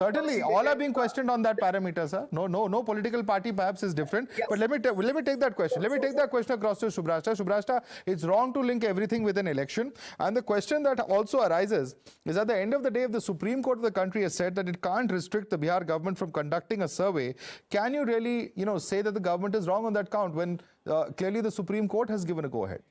Certainly, all are being questioned on that parameter, sir. No political party perhaps is different. Yes. But let me take that question. Let me take that question across to Subhrashta. Subhrashta, it's wrong to link everything with an election. And the question that also arises is, at the end of the day, if the Supreme Court of the country has said that it can't restrict the Bihar government from conducting a survey, can you really, say that the government is wrong on that count when clearly the Supreme Court has given a go-ahead?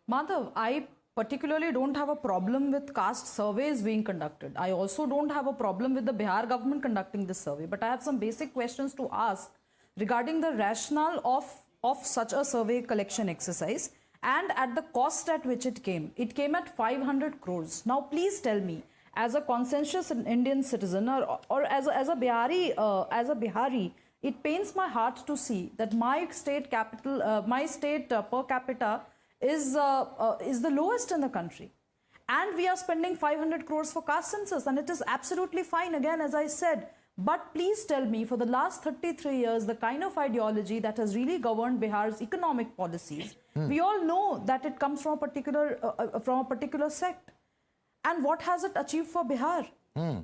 Madhav, I particularly don't have a problem with caste surveys being conducted. I also don't have a problem with the Bihar government conducting this survey, but I have some basic questions to ask regarding the rationale of such a survey collection exercise and at the cost at which it came. It came at 500 crores. Now, please tell me, as a conscientious Indian citizen or as a Bihari, it pains my heart to see that my state capital, my state per capita is the lowest in the country, and we are spending 500 crores for caste census, and it is absolutely fine, again, as I said. But please tell me, for the last 33 years, the kind of ideology that has really governed Bihar's economic policies, we all know that it comes from a particular sect. And what has it achieved for Bihar?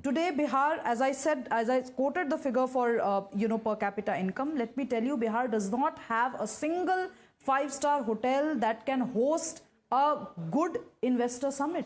Today, Bihar, as I said, as I quoted the figure for per capita income, let me tell you, Bihar does not have a single five-star hotel that can host a good investor summit.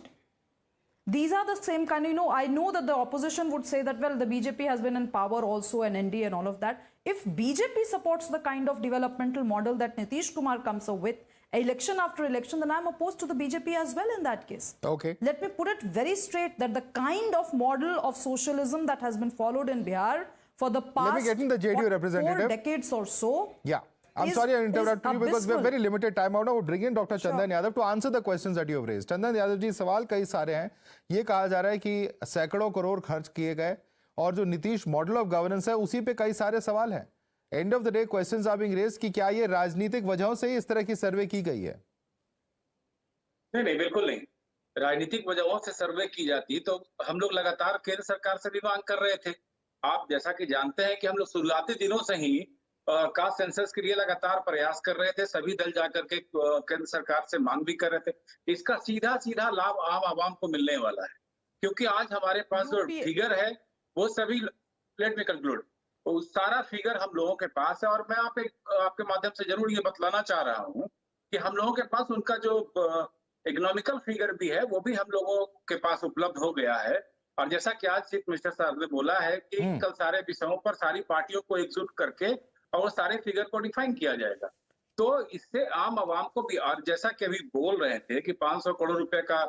These are the same kind, I know that the opposition would say that, well, the BJP has been in power also, and NDA and all of that. If BJP supports the kind of developmental model that Nitish Kumar comes up with, election after election, then I'm opposed to the BJP as well in that case. Okay. Let me put it very straight that the kind of model of socialism that has been followed in Bihar for the past Let me get in the JDU representative. 4 decades or so. Yeah. I'm sorry I interrupted you because we have very limited time. I would bring in Dr. Chandan Yadav to answer the questions that you have raised. Chandan Yadav जी, सवाल कई सारे हैं. ये कहा जा रहा है कि सैकड़ों करोड़ खर्च किए गए और जो नीतीश मॉडल ऑफ गवर्नेंस है उसी पे कई सारे सवाल हैं. End of the day questions are being raised कि क्या ये राजनीतिक वजहों से ही इस तरह की सर्वे की गई है? नहीं, बिल्कुल नहीं. राजनीतिक वजहों से सर्वे की जाती तो हम लोग लगातार केंद्र सरकार से भी मांग कर रहे थे. आप जैसा कि जानते हैं कि हम लोग शुरुआती दिनों से ही कास्ट सेंसस के लिए लगातार प्रयास कर रहे थे. सभी दल जाकर के केंद्र सरकार से मांग भी कर रहे थे. इसका सीधा लाभ आम आवाम को मिलने वाला है, क्योंकि आज हमारे पास जो फिगर है वो सभी, लेट मी कंक्लूड, वो सारा फिगर हम लोगों के पास है. और मैं आपके माध्यम से जरूर ये बतलाना चाह रहा हूँ कि हम लोगों के पास उनका जो इकोनॉमिकल फिगर भी है वो भी हम लोगों के पास उपलब्ध हो गया है. और जैसा कि आज चीफ मिनिस्टर साहब ने बोला है कि कल सारे विषयों पर सारी पार्टियों को एकजुट करके और वो सारे फिगर को डिफाइन किया जाएगा. तो इससे आम आवाम को भी, और जैसा कि अभी बोल रहे थे कि 500 करोड़ रुपए का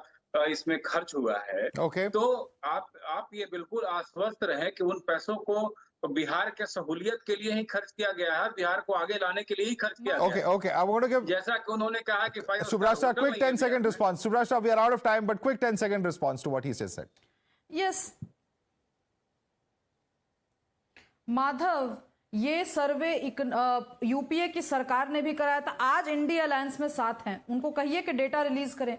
इसमें खर्च हुआ है, तो आप ये बिल्कुल आश्वस्त रहे कि उन पैसों को बिहार के सहूलियत के लिए ही खर्च किया गया है, बिहार को आगे लाने के लिए ही खर्च किया गया है. Okay. I want to give, जैसा कि उन्होंने कहा कि Subhrashta, quick 10-second response. Subhrashta, we are out of time, but quick 10-second response to what he said. Yes. Madhav, ये सर्वे यूपीए की सरकार ने भी कराया था. आज इंडिया अलायंस में साथ हैं, उनको कहिए कि डेटा रिलीज करें.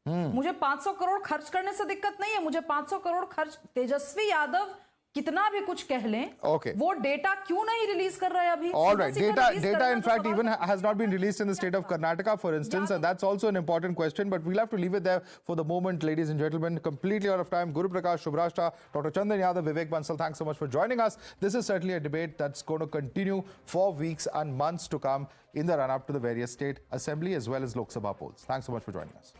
मुझे 500 करोड़ खर्च करने से दिक्कत नहीं है. मुझे 500 करोड़ खर्च, तेजस्वी यादव कितना भी कुछ कह लें, वो डेटा क्यों नहीं रिलीज कर रहे अभी? All right, data in fact even has not been released in the state of Karnataka, for instance, and that's also an important question, but we'll have to leave it there for the moment, ladies and gentlemen. Completely out of time. Guru Prakash, Subhrashta, Dr. Chandan Yadav, Vivek Bansal, thanks so much for joining us. This is certainly a debate that's going to continue for weeks and months to come in the run-up to the various state assembly as well as Lok Sabha polls. Thanks so much for joining us.